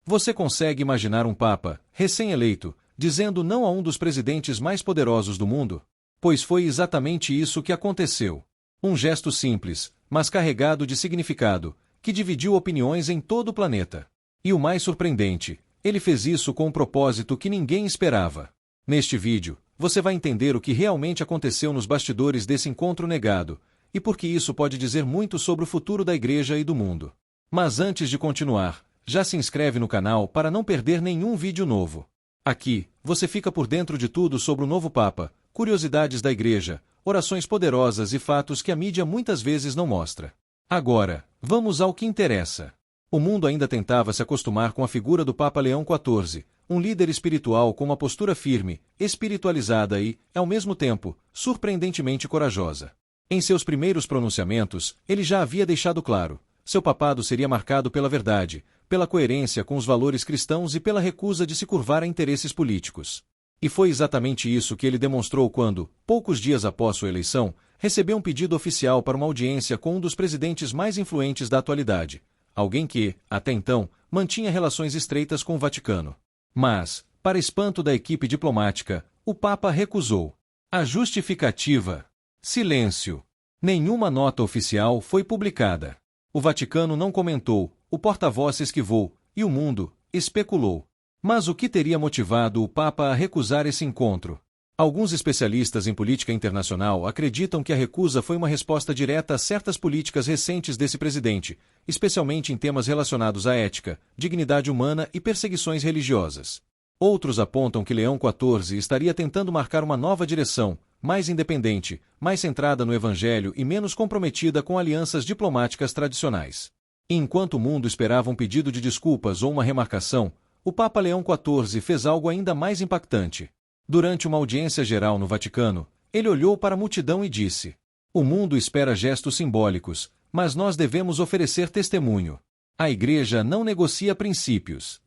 Você consegue imaginar um Papa, recém-eleito, dizendo não a um dos presidentes mais poderosos do mundo? Pois foi exatamente isso que aconteceu. Um gesto simples, mas carregado de significado, que dividiu opiniões em todo o planeta. E o mais surpreendente, ele fez isso com um propósito que ninguém esperava. Neste vídeo, você vai entender o que realmente aconteceu nos bastidores desse encontro negado, e por que isso pode dizer muito sobre o futuro da Igreja e do mundo. Mas antes de continuar, já se inscreve no canal para não perder nenhum vídeo novo. Aqui, você fica por dentro de tudo sobre o novo Papa, curiosidades da Igreja, orações poderosas e fatos que a mídia muitas vezes não mostra. Agora, vamos ao que interessa. O mundo ainda tentava se acostumar com a figura do Papa Leão XIV, um líder espiritual com uma postura firme, espiritualizada e, ao mesmo tempo, surpreendentemente corajosa. Em seus primeiros pronunciamentos, ele já havia deixado claro: seu papado seria marcado pela verdade, pela coerência com os valores cristãos e pela recusa de se curvar a interesses políticos. E foi exatamente isso que ele demonstrou quando, poucos dias após sua eleição, recebeu um pedido oficial para uma audiência com um dos presidentes mais influentes da atualidade, alguém que, até então, mantinha relações estreitas com o Vaticano. Mas, para espanto da equipe diplomática, o Papa recusou. A justificativa: silêncio. Nenhuma nota oficial foi publicada. O Vaticano não comentou, o porta-voz se esquivou, e o mundo especulou. Mas o que teria motivado o Papa a recusar esse encontro? Alguns especialistas em política internacional acreditam que a recusa foi uma resposta direta a certas políticas recentes desse presidente, especialmente em temas relacionados à ética, dignidade humana e perseguições religiosas. Outros apontam que Leão XIV estaria tentando marcar uma nova direção, mais independente, mais centrada no Evangelho e menos comprometida com alianças diplomáticas tradicionais. E enquanto o mundo esperava um pedido de desculpas ou uma remarcação, o Papa Leão XIV fez algo ainda mais impactante. Durante uma audiência geral no Vaticano, ele olhou para a multidão e disse: "O mundo espera gestos simbólicos, mas nós devemos oferecer testemunho. A Igreja não negocia princípios."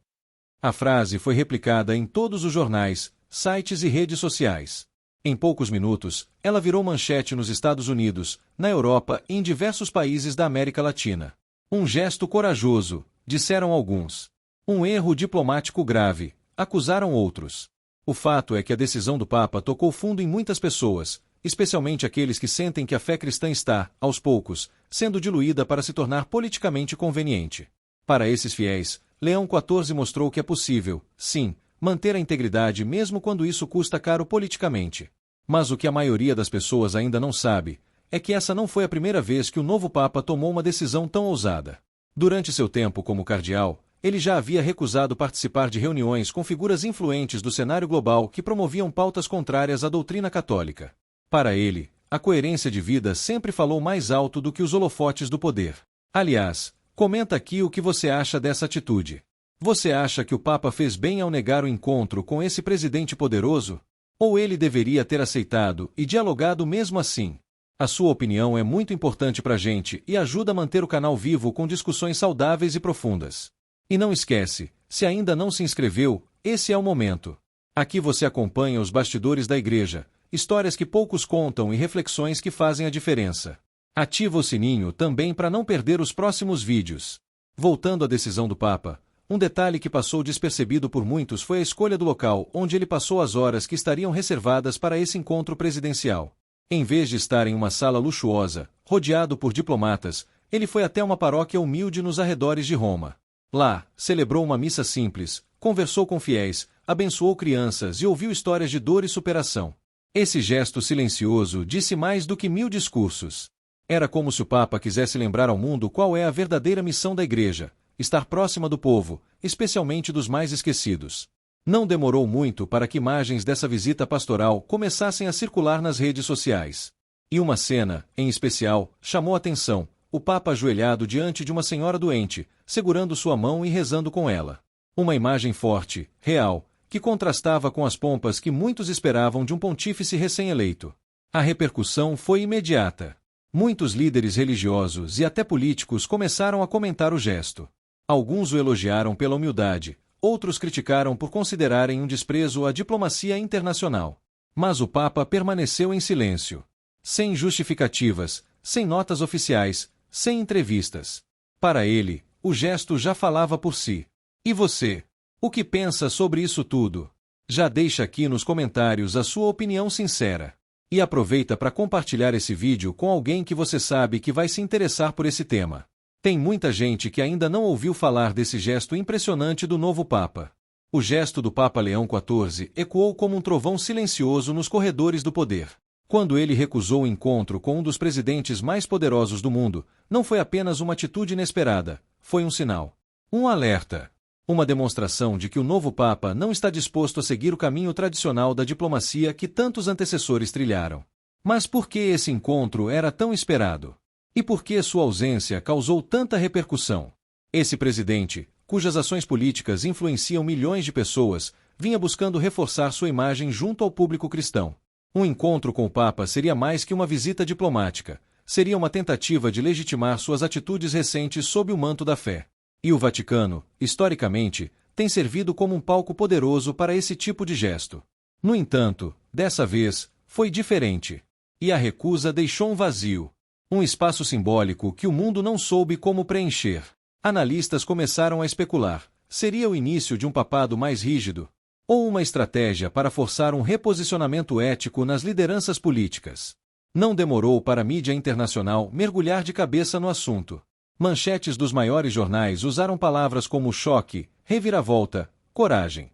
A frase foi replicada em todos os jornais, sites e redes sociais. Em poucos minutos, ela virou manchete nos Estados Unidos, na Europa e em diversos países da América Latina. Um gesto corajoso, disseram alguns. Um erro diplomático grave, acusaram outros. O fato é que a decisão do Papa tocou fundo em muitas pessoas, especialmente aqueles que sentem que a fé cristã está, aos poucos, sendo diluída para se tornar politicamente conveniente. Para esses fiéis, Leão XIV mostrou que é possível, sim, manter a integridade mesmo quando isso custa caro politicamente. Mas o que a maioria das pessoas ainda não sabe é que essa não foi a primeira vez que o novo Papa tomou uma decisão tão ousada. Durante seu tempo como cardeal, ele já havia recusado participar de reuniões com figuras influentes do cenário global que promoviam pautas contrárias à doutrina católica. Para ele, a coerência de vida sempre falou mais alto do que os holofotes do poder. Aliás, comenta aqui o que você acha dessa atitude. Você acha que o Papa fez bem ao negar o encontro com esse presidente poderoso? Ou ele deveria ter aceitado e dialogado mesmo assim? A sua opinião é muito importante para a gente e ajuda a manter o canal vivo com discussões saudáveis e profundas. E não esquece, se ainda não se inscreveu, esse é o momento. Aqui você acompanha os bastidores da Igreja, histórias que poucos contam e reflexões que fazem a diferença. Ativa o sininho também para não perder os próximos vídeos. Voltando à decisão do Papa, um detalhe que passou despercebido por muitos foi a escolha do local onde ele passou as horas que estariam reservadas para esse encontro presidencial. Em vez de estar em uma sala luxuosa, rodeado por diplomatas, ele foi até uma paróquia humilde nos arredores de Roma. Lá, celebrou uma missa simples, conversou com fiéis, abençoou crianças e ouviu histórias de dor e superação. Esse gesto silencioso disse mais do que 1000 discursos. Era como se o Papa quisesse lembrar ao mundo qual é a verdadeira missão da Igreja: estar próxima do povo, especialmente dos mais esquecidos. Não demorou muito para que imagens dessa visita pastoral começassem a circular nas redes sociais. E uma cena, em especial, chamou a atenção: o Papa ajoelhado diante de uma senhora doente, segurando sua mão e rezando com ela. Uma imagem forte, real, que contrastava com as pompas que muitos esperavam de um pontífice recém-eleito. A repercussão foi imediata. Muitos líderes religiosos e até políticos começaram a comentar o gesto. Alguns o elogiaram pela humildade, outros criticaram por considerarem um desprezo à diplomacia internacional. Mas o Papa permaneceu em silêncio. Sem justificativas, sem notas oficiais, sem entrevistas. Para ele, o gesto já falava por si. E você? O que pensa sobre isso tudo? Já deixa aqui nos comentários a sua opinião sincera. E aproveita para compartilhar esse vídeo com alguém que você sabe que vai se interessar por esse tema. Tem muita gente que ainda não ouviu falar desse gesto impressionante do novo Papa. O gesto do Papa Leão XIV ecoou como um trovão silencioso nos corredores do poder. Quando ele recusou o encontro com um dos presidentes mais poderosos do mundo, não foi apenas uma atitude inesperada, foi um sinal. Um alerta. Uma demonstração de que o novo Papa não está disposto a seguir o caminho tradicional da diplomacia que tantos antecessores trilharam. Mas por que esse encontro era tão esperado? E por que sua ausência causou tanta repercussão? Esse presidente, cujas ações políticas influenciam milhões de pessoas, vinha buscando reforçar sua imagem junto ao público cristão. Um encontro com o Papa seria mais que uma visita diplomática, seria uma tentativa de legitimar suas atitudes recentes sob o manto da fé. E o Vaticano, historicamente, tem servido como um palco poderoso para esse tipo de gesto. No entanto, dessa vez, foi diferente. E a recusa deixou um vazio. Um espaço simbólico que o mundo não soube como preencher. Analistas começaram a especular: seria o início de um papado mais rígido? Ou uma estratégia para forçar um reposicionamento ético nas lideranças políticas? Não demorou para a mídia internacional mergulhar de cabeça no assunto. Manchetes dos maiores jornais usaram palavras como choque, reviravolta, coragem.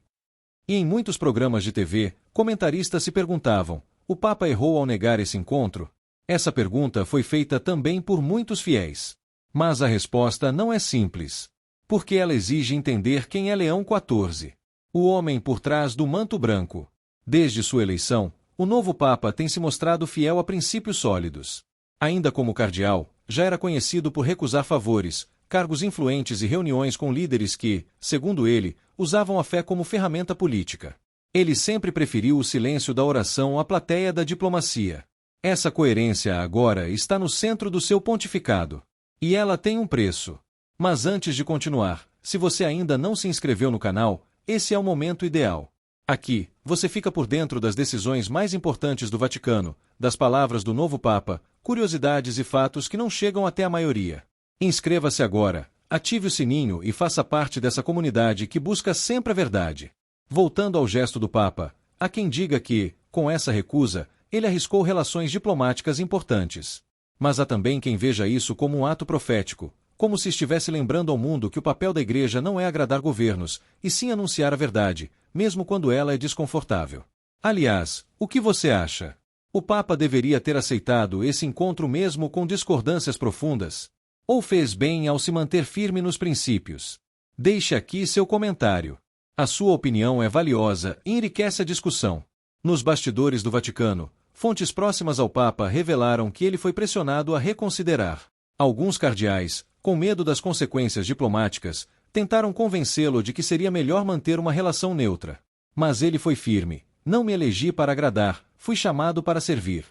E em muitos programas de TV, comentaristas se perguntavam: o Papa errou ao negar esse encontro? Essa pergunta foi feita também por muitos fiéis. Mas a resposta não é simples. Porque ela exige entender quem é Leão XIV. O homem por trás do manto branco. Desde sua eleição, o novo Papa tem se mostrado fiel a princípios sólidos. Ainda como cardeal, já era conhecido por recusar favores, cargos influentes e reuniões com líderes que, segundo ele, usavam a fé como ferramenta política. Ele sempre preferiu o silêncio da oração à plateia da diplomacia. Essa coerência agora está no centro do seu pontificado. E ela tem um preço. Mas antes de continuar, se você ainda não se inscreveu no canal, esse é o momento ideal. Aqui, você fica por dentro das decisões mais importantes do Vaticano, das palavras do novo Papa, curiosidades e fatos que não chegam até a maioria. Inscreva-se agora, ative o sininho e faça parte dessa comunidade que busca sempre a verdade. Voltando ao gesto do Papa, há quem diga que, com essa recusa, ele arriscou relações diplomáticas importantes. Mas há também quem veja isso como um ato profético, como se estivesse lembrando ao mundo que o papel da Igreja não é agradar governos, e sim anunciar a verdade, mesmo quando ela é desconfortável. Aliás, o que você acha? O Papa deveria ter aceitado esse encontro mesmo com discordâncias profundas? Ou fez bem ao se manter firme nos princípios? Deixe aqui seu comentário. A sua opinião é valiosa e enriquece a discussão. Nos bastidores do Vaticano, fontes próximas ao Papa revelaram que ele foi pressionado a reconsiderar. Alguns cardeais, com medo das consequências diplomáticas, tentaram convencê-lo de que seria melhor manter uma relação neutra. Mas ele foi firme: não me elegi para agradar, fui chamado para servir.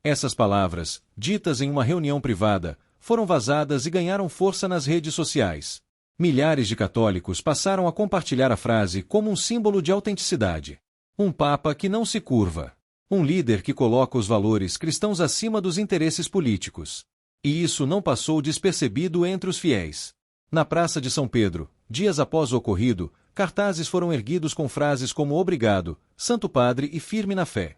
Essas palavras, ditas em uma reunião privada, foram vazadas e ganharam força nas redes sociais. Milhares de católicos passaram a compartilhar a frase como um símbolo de autenticidade. Um Papa que não se curva. Um líder que coloca os valores cristãos acima dos interesses políticos. E isso não passou despercebido entre os fiéis. Na Praça de São Pedro, dias após o ocorrido, cartazes foram erguidos com frases como obrigado, Santo Padre e firme na fé.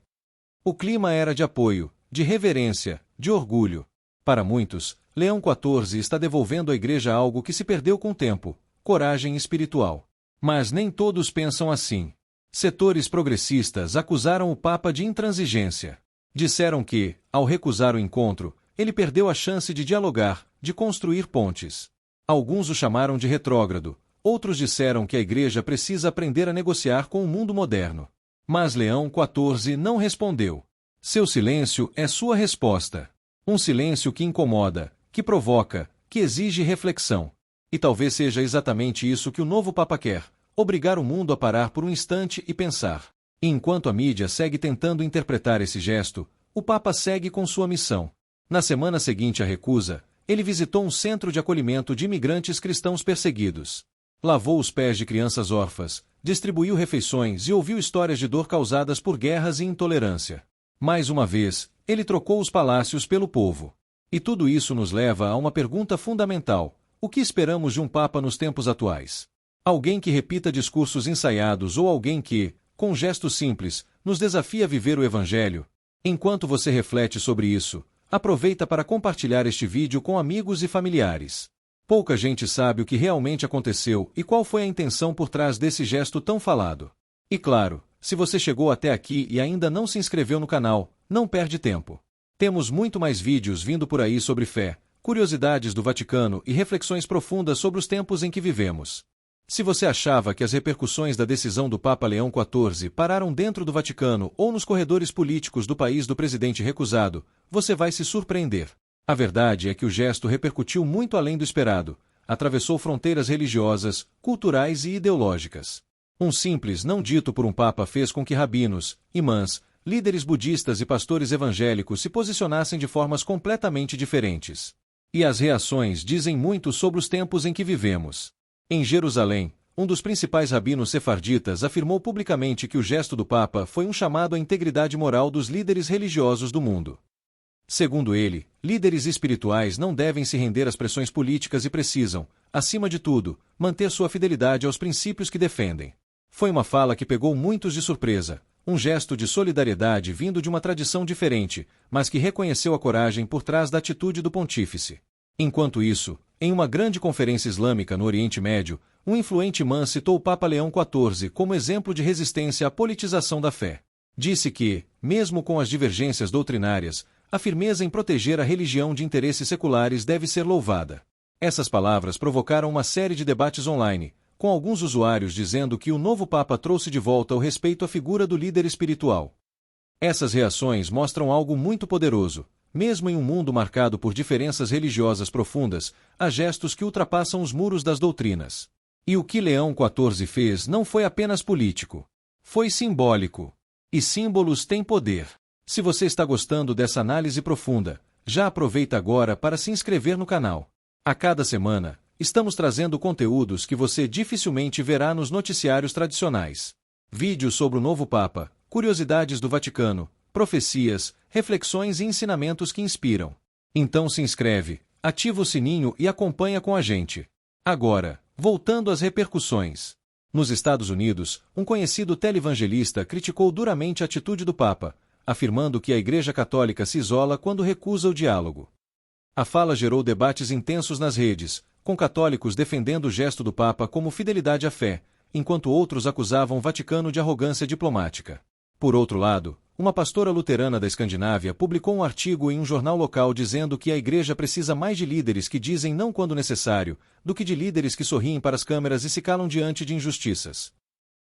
O clima era de apoio, de reverência, de orgulho. Para muitos, Leão XIV está devolvendo à Igreja algo que se perdeu com o tempo: coragem espiritual. Mas nem todos pensam assim. Setores progressistas acusaram o Papa de intransigência. Disseram que, ao recusar o encontro, ele perdeu a chance de dialogar, de construir pontes. Alguns o chamaram de retrógrado, outros disseram que a Igreja precisa aprender a negociar com o mundo moderno. Mas Leão XIV não respondeu. Seu silêncio é sua resposta. Um silêncio que incomoda, que provoca, que exige reflexão. E talvez seja exatamente isso que o novo Papa quer: obrigar o mundo a parar por um instante e pensar. E enquanto a mídia segue tentando interpretar esse gesto, o Papa segue com sua missão. Na semana seguinte à recusa, ele visitou um centro de acolhimento de imigrantes cristãos perseguidos. Lavou os pés de crianças órfãs, distribuiu refeições e ouviu histórias de dor causadas por guerras e intolerância. Mais uma vez, ele trocou os palácios pelo povo. E tudo isso nos leva a uma pergunta fundamental: o que esperamos de um Papa nos tempos atuais? Alguém que repita discursos ensaiados ou alguém que, com gestos simples, nos desafia a viver o Evangelho? Enquanto você reflete sobre isso, aproveita para compartilhar este vídeo com amigos e familiares. Pouca gente sabe o que realmente aconteceu e qual foi a intenção por trás desse gesto tão falado. E claro, se você chegou até aqui e ainda não se inscreveu no canal, não perde tempo. Temos muito mais vídeos vindo por aí sobre fé, curiosidades do Vaticano e reflexões profundas sobre os tempos em que vivemos. Se você achava que as repercussões da decisão do Papa Leão XIV pararam dentro do Vaticano ou nos corredores políticos do país do presidente recusado, você vai se surpreender. A verdade é que o gesto repercutiu muito além do esperado, atravessou fronteiras religiosas, culturais e ideológicas. Um simples não dito por um Papa fez com que rabinos, imãs, líderes budistas e pastores evangélicos se posicionassem de formas completamente diferentes. E as reações dizem muito sobre os tempos em que vivemos. Em Jerusalém, um dos principais rabinos sefarditas afirmou publicamente que o gesto do Papa foi um chamado à integridade moral dos líderes religiosos do mundo. Segundo ele, líderes espirituais não devem se render às pressões políticas e precisam, acima de tudo, manter sua fidelidade aos princípios que defendem. Foi uma fala que pegou muitos de surpresa, um gesto de solidariedade vindo de uma tradição diferente, mas que reconheceu a coragem por trás da atitude do pontífice. Enquanto isso, em uma grande conferência islâmica no Oriente Médio, um influente imã citou o Papa Leão XIV como exemplo de resistência à politização da fé. Disse que, mesmo com as divergências doutrinárias, a firmeza em proteger a religião de interesses seculares deve ser louvada. Essas palavras provocaram uma série de debates online, com alguns usuários dizendo que o novo Papa trouxe de volta o respeito à figura do líder espiritual. Essas reações mostram algo muito poderoso. Mesmo em um mundo marcado por diferenças religiosas profundas, há gestos que ultrapassam os muros das doutrinas. E o que Leão XIV fez não foi apenas político. Foi simbólico. E símbolos têm poder. Se você está gostando dessa análise profunda, já aproveita agora para se inscrever no canal. A cada semana, estamos trazendo conteúdos que você dificilmente verá nos noticiários tradicionais. Vídeos sobre o novo Papa, curiosidades do Vaticano, profecias, reflexões e ensinamentos que inspiram. Então se inscreve, ativa o sininho e acompanha com a gente. Agora, voltando às repercussões. Nos Estados Unidos, um conhecido televangelista criticou duramente a atitude do Papa, afirmando que a Igreja Católica se isola quando recusa o diálogo. A fala gerou debates intensos nas redes, com católicos defendendo o gesto do Papa como fidelidade à fé, enquanto outros acusavam o Vaticano de arrogância diplomática. Por outro lado, uma pastora luterana da Escandinávia publicou um artigo em um jornal local dizendo que a Igreja precisa mais de líderes que dizem não quando necessário, do que de líderes que sorriem para as câmeras e se calam diante de injustiças.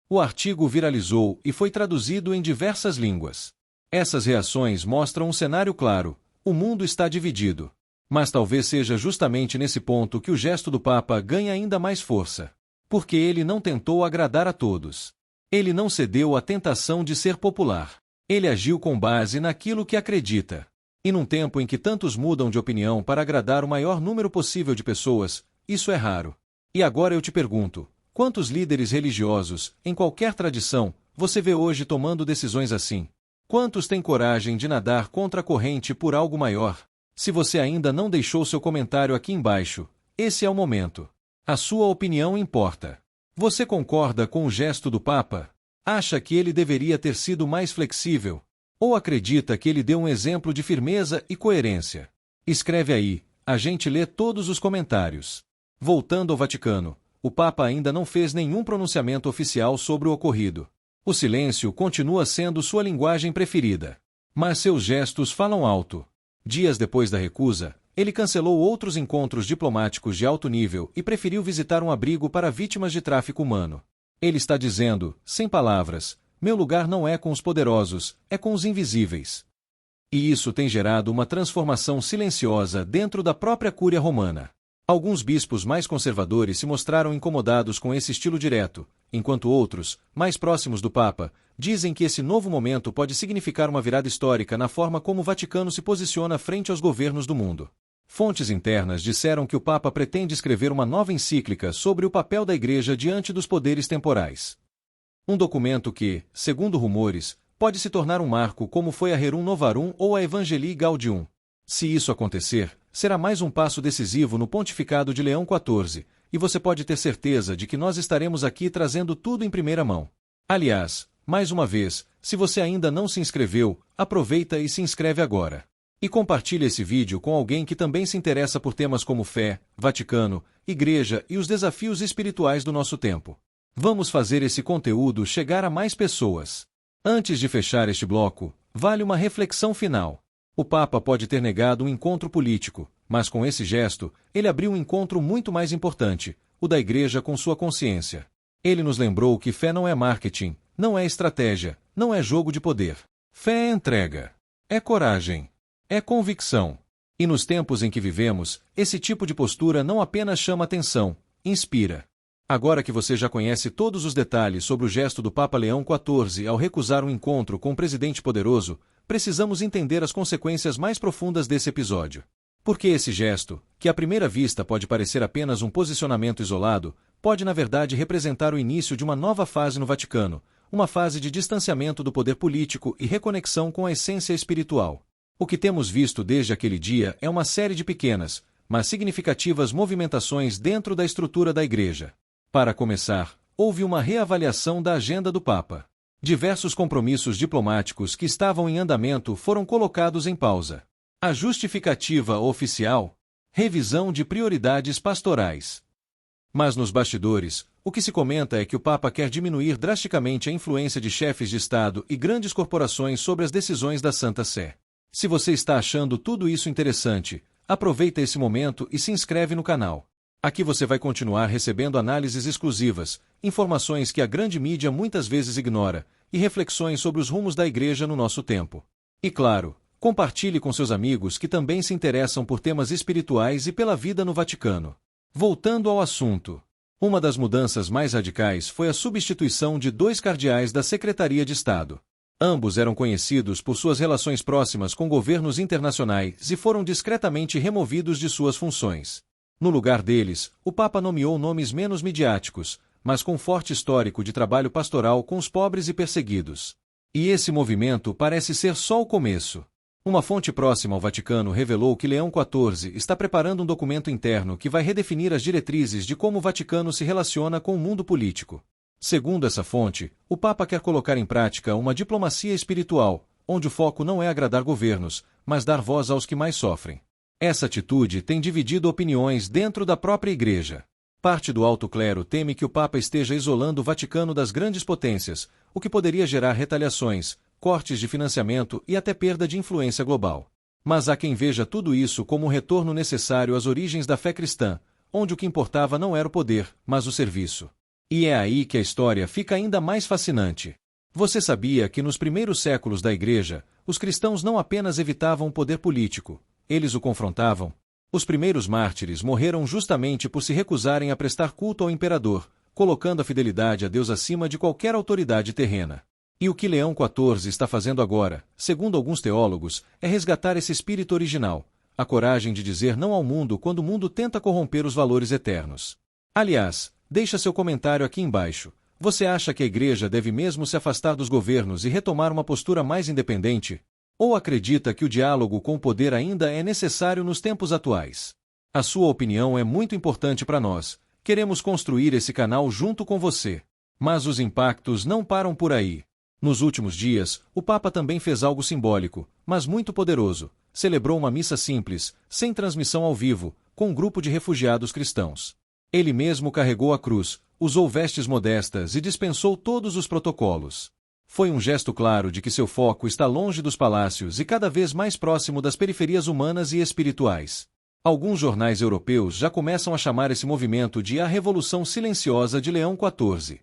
O artigo viralizou e foi traduzido em diversas línguas. Essas reações mostram um cenário claro: o mundo está dividido. Mas talvez seja justamente nesse ponto que o gesto do Papa ganha ainda mais força. Porque ele não tentou agradar a todos. Ele não cedeu à tentação de ser popular. Ele agiu com base naquilo que acredita. E num tempo em que tantos mudam de opinião para agradar o maior número possível de pessoas, isso é raro. E agora eu te pergunto, quantos líderes religiosos, em qualquer tradição, você vê hoje tomando decisões assim? Quantos têm coragem de nadar contra a corrente por algo maior? Se você ainda não deixou seu comentário aqui embaixo, esse é o momento. A sua opinião importa. Você concorda com o gesto do Papa? Acha que ele deveria ter sido mais flexível? Ou acredita que ele deu um exemplo de firmeza e coerência? Escreve aí, a gente lê todos os comentários. Voltando ao Vaticano, o Papa ainda não fez nenhum pronunciamento oficial sobre o ocorrido. O silêncio continua sendo sua linguagem preferida. Mas seus gestos falam alto. Dias depois da recusa, ele cancelou outros encontros diplomáticos de alto nível e preferiu visitar um abrigo para vítimas de tráfico humano. Ele está dizendo, sem palavras, meu lugar não é com os poderosos, é com os invisíveis. E isso tem gerado uma transformação silenciosa dentro da própria Cúria Romana. Alguns bispos mais conservadores se mostraram incomodados com esse estilo direto, enquanto outros, mais próximos do Papa, dizem que esse novo momento pode significar uma virada histórica na forma como o Vaticano se posiciona frente aos governos do mundo. Fontes internas disseram que o Papa pretende escrever uma nova encíclica sobre o papel da Igreja diante dos poderes temporais. Um documento que, segundo rumores, pode se tornar um marco como foi a Rerum Novarum ou a Evangelii Gaudium. Se isso acontecer, será mais um passo decisivo no pontificado de Leão XIV, e você pode ter certeza de que nós estaremos aqui trazendo tudo em primeira mão. Aliás, mais uma vez, se você ainda não se inscreveu, aproveita e se inscreve agora. E compartilhe esse vídeo com alguém que também se interessa por temas como fé, Vaticano, Igreja e os desafios espirituais do nosso tempo. Vamos fazer esse conteúdo chegar a mais pessoas. Antes de fechar este bloco, vale uma reflexão final. O Papa pode ter negado um encontro político, mas com esse gesto, ele abriu um encontro muito mais importante, o da Igreja com sua consciência. Ele nos lembrou que fé não é marketing, não é estratégia, não é jogo de poder. Fé é entrega. É coragem. É convicção. E nos tempos em que vivemos, esse tipo de postura não apenas chama atenção, inspira. Agora que você já conhece todos os detalhes sobre o gesto do Papa Leão XIV ao recusar um encontro com um presidente poderoso, precisamos entender as consequências mais profundas desse episódio. Porque esse gesto, que à primeira vista pode parecer apenas um posicionamento isolado, pode na verdade representar o início de uma nova fase no Vaticano, uma fase de distanciamento do poder político e reconexão com a essência espiritual. O que temos visto desde aquele dia é uma série de pequenas, mas significativas movimentações dentro da estrutura da Igreja. Para começar, houve uma reavaliação da agenda do Papa. Diversos compromissos diplomáticos que estavam em andamento foram colocados em pausa. A justificativa oficial: revisão de prioridades pastorais. Mas nos bastidores, o que se comenta é que o Papa quer diminuir drasticamente a influência de chefes de Estado e grandes corporações sobre as decisões da Santa Sé. Se você está achando tudo isso interessante, aproveita esse momento e se inscreve no canal. Aqui você vai continuar recebendo análises exclusivas, informações que a grande mídia muitas vezes ignora, e reflexões sobre os rumos da Igreja no nosso tempo. E claro, compartilhe com seus amigos que também se interessam por temas espirituais e pela vida no Vaticano. Voltando ao assunto, uma das mudanças mais radicais foi a substituição de 2 cardeais da Secretaria de Estado. Ambos eram conhecidos por suas relações próximas com governos internacionais e foram discretamente removidos de suas funções. No lugar deles, o Papa nomeou nomes menos midiáticos, mas com forte histórico de trabalho pastoral com os pobres e perseguidos. E esse movimento parece ser só o começo. Uma fonte próxima ao Vaticano revelou que Leão XIV está preparando um documento interno que vai redefinir as diretrizes de como o Vaticano se relaciona com o mundo político. Segundo essa fonte, o Papa quer colocar em prática uma diplomacia espiritual, onde o foco não é agradar governos, mas dar voz aos que mais sofrem. Essa atitude tem dividido opiniões dentro da própria Igreja. Parte do alto clero teme que o Papa esteja isolando o Vaticano das grandes potências, o que poderia gerar retaliações, cortes de financiamento e até perda de influência global. Mas há quem veja tudo isso como um retorno necessário às origens da fé cristã, onde o que importava não era o poder, mas o serviço. E é aí que a história fica ainda mais fascinante. Você sabia que nos primeiros séculos da Igreja, os cristãos não apenas evitavam o poder político, eles o confrontavam? Os primeiros mártires morreram justamente por se recusarem a prestar culto ao imperador, colocando a fidelidade a Deus acima de qualquer autoridade terrena. E o que Leão XIV está fazendo agora, segundo alguns teólogos, é resgatar esse espírito original, a coragem de dizer não ao mundo quando o mundo tenta corromper os valores eternos. Aliás, deixa seu comentário aqui embaixo. Você acha que a Igreja deve mesmo se afastar dos governos e retomar uma postura mais independente? Ou acredita que o diálogo com o poder ainda é necessário nos tempos atuais? A sua opinião é muito importante para nós. Queremos construir esse canal junto com você. Mas os impactos não param por aí. Nos últimos dias, o Papa também fez algo simbólico, mas muito poderoso. Celebrou uma missa simples, sem transmissão ao vivo, com um grupo de refugiados cristãos. Ele mesmo carregou a cruz, usou vestes modestas e dispensou todos os protocolos. Foi um gesto claro de que seu foco está longe dos palácios e cada vez mais próximo das periferias humanas e espirituais. Alguns jornais europeus já começam a chamar esse movimento de a Revolução Silenciosa de Leão XIV.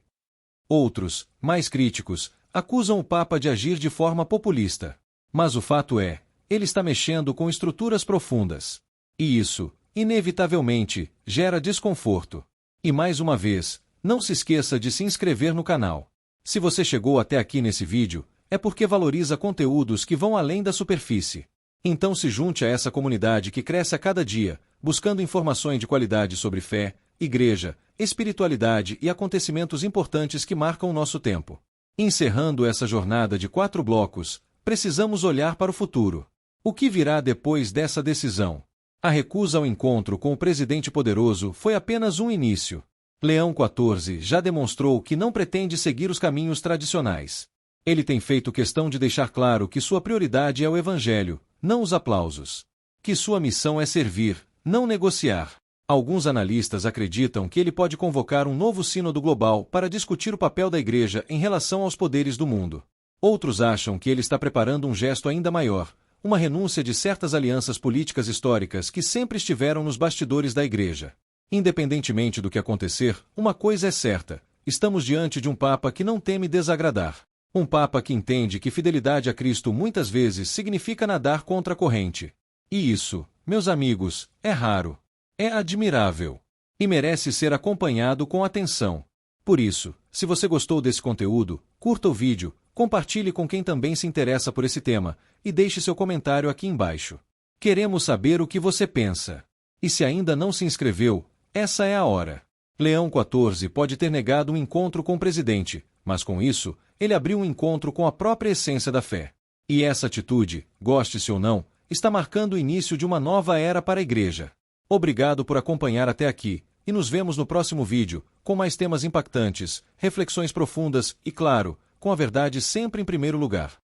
Outros, mais críticos, acusam o Papa de agir de forma populista. Mas o fato é, ele está mexendo com estruturas profundas. E isso, inevitavelmente, gera desconforto. E mais uma vez, não se esqueça de se inscrever no canal. Se você chegou até aqui nesse vídeo, é porque valoriza conteúdos que vão além da superfície. Então se junte a essa comunidade que cresce a cada dia, buscando informações de qualidade sobre fé, igreja, espiritualidade e acontecimentos importantes que marcam o nosso tempo. Encerrando essa jornada de 4 blocos, precisamos olhar para o futuro. O que virá depois dessa decisão? A recusa ao encontro com o presidente poderoso foi apenas um início. Leão XIV já demonstrou que não pretende seguir os caminhos tradicionais. Ele tem feito questão de deixar claro que sua prioridade é o evangelho, não os aplausos. Que sua missão é servir, não negociar. Alguns analistas acreditam que ele pode convocar um novo sínodo global para discutir o papel da Igreja em relação aos poderes do mundo. Outros acham que ele está preparando um gesto ainda maior, uma renúncia de certas alianças políticas históricas que sempre estiveram nos bastidores da Igreja. Independentemente do que acontecer, uma coisa é certa: estamos diante de um Papa que não teme desagradar. Um Papa que entende que fidelidade a Cristo muitas vezes significa nadar contra a corrente. E isso, meus amigos, é raro. É admirável. E merece ser acompanhado com atenção. Por isso, se você gostou desse conteúdo, curta o vídeo, compartilhe com quem também se interessa por esse tema, e deixe seu comentário aqui embaixo. Queremos saber o que você pensa. E se ainda não se inscreveu, essa é a hora. Leão XIV pode ter negado um encontro com o presidente, mas com isso, ele abriu um encontro com a própria essência da fé. E essa atitude, goste-se ou não, está marcando o início de uma nova era para a Igreja. Obrigado por acompanhar até aqui, e nos vemos no próximo vídeo, com mais temas impactantes, reflexões profundas e, claro, com a verdade sempre em primeiro lugar.